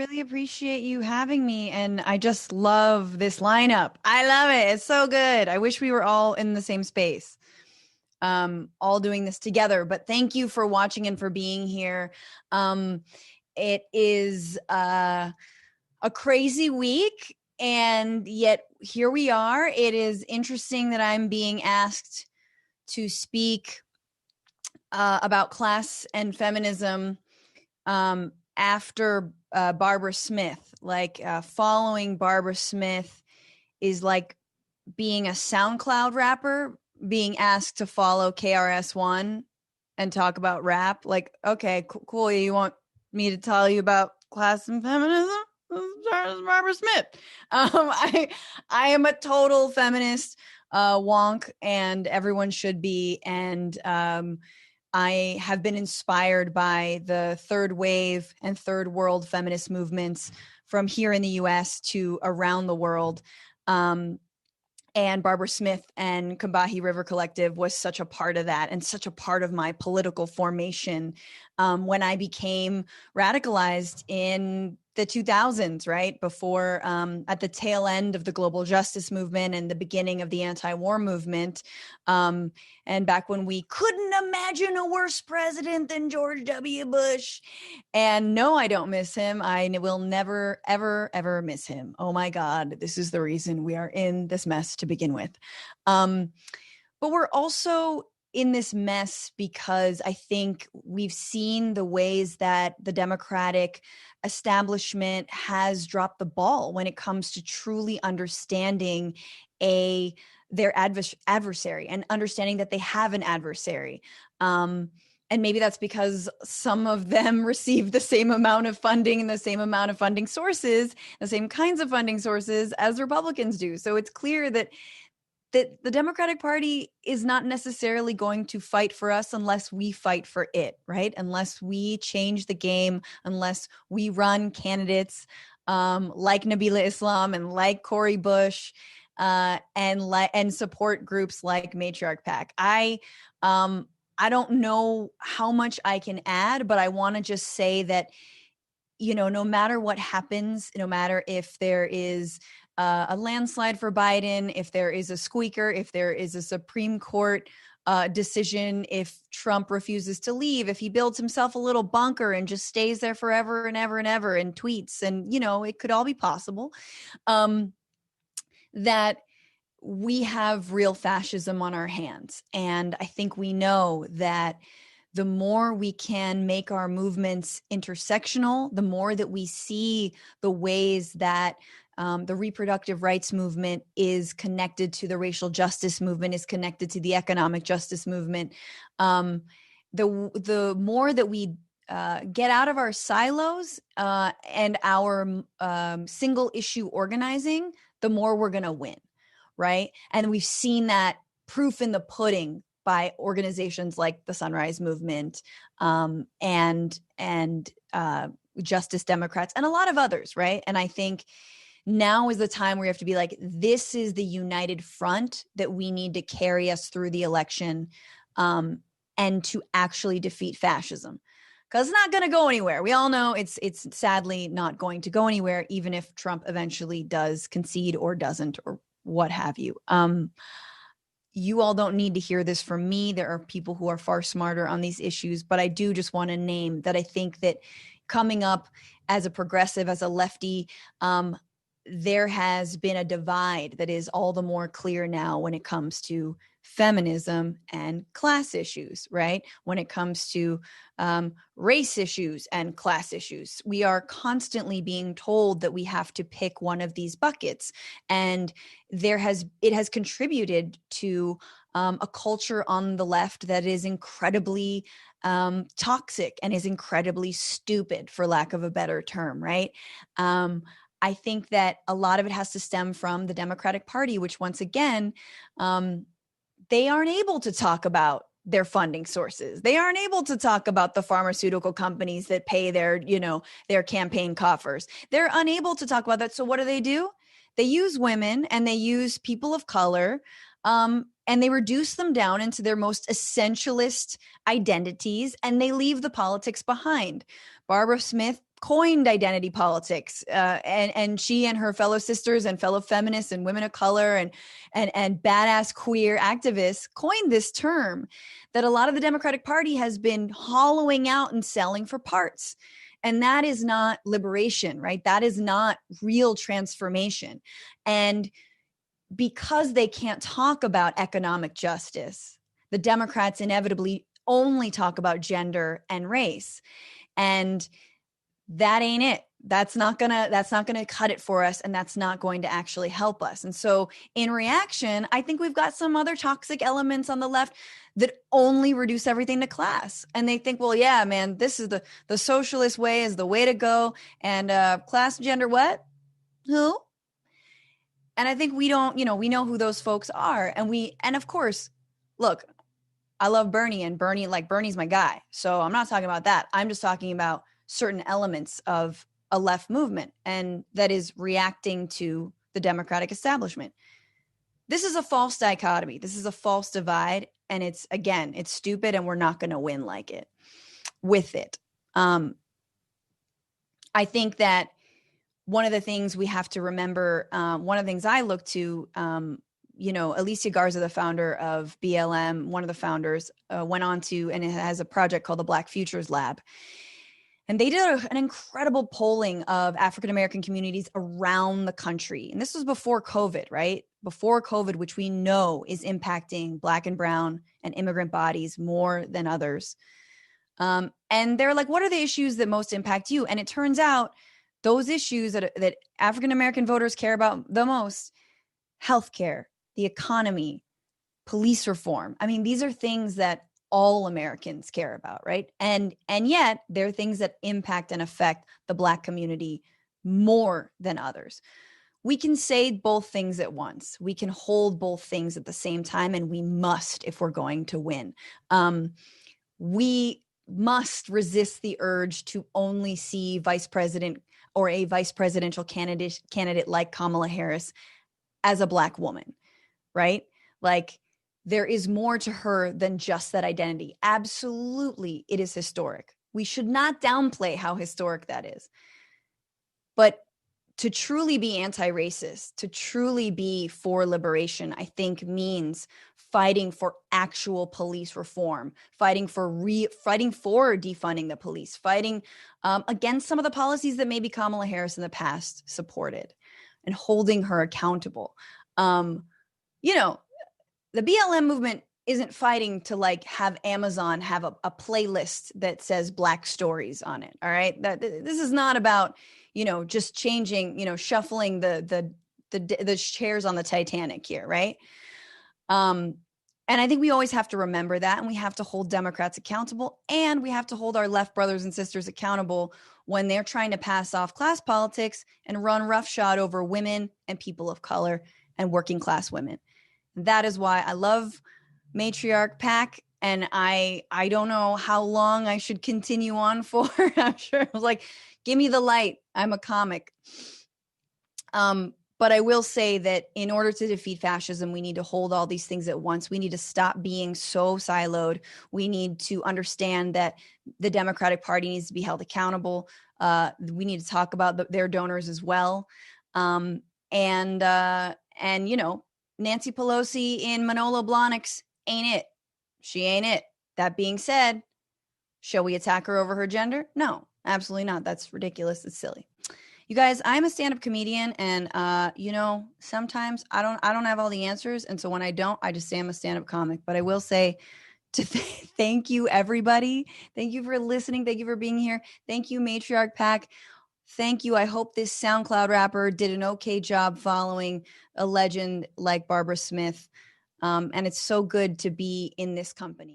really appreciate you having me. And I just love this lineup. I love it. It's so good. I wish we were all in the same space, all doing this together. But thank you for watching and for being here. It is a crazy week, and yet here we are. It is interesting that I'm being asked to speak about class and feminism after Barbara Smith. Like following Barbara Smith is like being a SoundCloud rapper being asked to follow KRS-One and talk about rap. Like, okay, cool. You want me to tell you about class and feminism? Barbara Smith. I am a total feminist wonk, and everyone should be. And I have been inspired by the third wave and third world feminist movements from here in the US to around the world. And Barbara Smith and Combahee River Collective was such a part of that and such a part of my political formation when I became radicalized in the 2000s, right? Before, at the tail end of the global justice movement and the beginning of the anti-war movement. And back when we couldn't imagine a worse president than George W. Bush. And no, I don't miss him. I will never, ever, ever miss him. Oh my God, this is the reason we are in this mess to begin with. But we're also in this mess because I think we've seen the ways that the Democratic establishment has dropped the ball when it comes to truly understanding their adversary and understanding that they have an adversary. And maybe that's because some of them receive the same amount of funding and the same amount of funding sources, the same kinds of funding sources as Republicans do. So it's clear that the Democratic Party is not necessarily going to fight for us unless we fight for it, right? Unless we change the game, unless we run candidates like Nabila Islam and like Cori Bush and support groups like Matriarch PAC. I don't know how much I can add, but I want to just say that, no matter what happens, no matter if there is a landslide for Biden, if there is a squeaker, if there is a Supreme Court decision, if Trump refuses to leave, if he builds himself a little bunker and just stays there forever and ever and ever and tweets, and, it could all be possible, that we have real fascism on our hands. And I think we know that the more we can make our movements intersectional, the more that we see the ways that the reproductive rights movement is connected to the racial justice movement, is connected to the economic justice movement. The more that we get out of our silos and our single issue organizing, the more we're going to win, right? And we've seen that proof in the pudding by organizations like the Sunrise Movement and Justice Democrats and a lot of others, right? And I think now is the time where you have to be like, this is the united front that we need to carry us through the election and to actually defeat fascism. Because it's not going to go anywhere. We all know it's sadly not going to go anywhere, even if Trump eventually does concede or doesn't or what have you. You all don't need to hear this from me. There are people who are far smarter on these issues, but I do just want to name that I think that coming up as a progressive, as a lefty, there has been a divide that is all the more clear now when it comes to feminism and class issues, right? When it comes to race issues and class issues, we are constantly being told that we have to pick one of these buckets. And it has contributed to a culture on the left that is incredibly toxic and is incredibly stupid, for lack of a better term, right? I think that a lot of it has to stem from the Democratic Party, which once again, they aren't able to talk about their funding sources. They aren't able to talk about the pharmaceutical companies that pay their campaign coffers. They're unable to talk about that. So what do? They use women and they use people of color, and they reduce them down into their most essentialist identities, and they leave the politics behind. Barbara Smith coined identity politics, and she and her fellow sisters and fellow feminists and women of color and badass queer activists coined this term that a lot of the Democratic Party has been hollowing out and selling for parts. And that is not liberation, right? That is not real transformation. And because they can't talk about economic justice, the Democrats inevitably only talk about gender and race. And that ain't it. That's not gonna cut it for us, and that's not going to actually help us. And so in reaction, I think we've got some other toxic elements on the left that only reduce everything to class. And they think, well, yeah, man, this is the socialist way is the way to go. And class, gender, what? Who? And I think we don't, we know who those folks are. And of course, look, I love Bernie, and Bernie's my guy. So I'm not talking about that. I'm just talking about certain elements of a left movement, and that is reacting to the Democratic establishment. This is a false dichotomy. This is a false divide. And it's stupid, and we're not going to win with it. I think that one of the things we have to remember, one of the things I look to, Alicia Garza, the founder of BLM, one of the founders, went on to, and it has a project called the Black Futures Lab. And they did an incredible polling of African-American communities around the country. And this was before COVID, right? Before COVID, which we know is impacting Black and Brown and immigrant bodies more than others. And they're like, what are the issues that most impact you? And it turns out those issues that African-American voters care about the most: healthcare, the economy, police reform. I mean, these are things that all Americans care about, right? And yet they're things that impact and affect the Black community more than others. We can say both things at once. We can hold both things at the same time, and we must if we're going to win. We must resist the urge to only see vice president or a vice presidential candidate like Kamala Harris as a Black woman, right? Like, there is more to her than just that identity. Absolutely, it is historic. We should not downplay how historic that is. But to truly be anti-racist, to truly be for liberation, I think means fighting for actual police reform, fighting for defunding the police, fighting against some of the policies that maybe Kamala Harris in the past supported, and holding her accountable. The BLM movement isn't fighting to have Amazon have a playlist that says Black stories on it. All right. This is not about, just changing, shuffling the chairs on the Titanic here. Right. And I think we always have to remember that, and we have to hold Democrats accountable, and we have to hold our left brothers and sisters accountable when they're trying to pass off class politics and run roughshod over women and people of color and working class women. That is why I love Matriarch PAC, and I don't know how long I should continue on for. I'm sure I was like, give me the light. I'm a comic. But I will say that in order to defeat fascism, we need to hold all these things at once. We need to stop being so siloed. We need to understand that the Democratic Party needs to be held accountable. We need to talk about their donors as well. Nancy Pelosi in Manolo Blahnik's ain't it. She ain't it. That being said, shall we attack her over her gender? No, absolutely not. That's ridiculous. It's silly. You guys, I'm a stand-up comedian, and sometimes I don't have all the answers, and so when I don't, I just say I'm a stand-up comic. But I will say thank you, everybody. Thank you for listening. Thank you for being here. Thank you, Matriarch PAC. Thank you. I hope this SoundCloud rapper did an okay job following a legend like Barbara Smith. And it's so good to be in this company.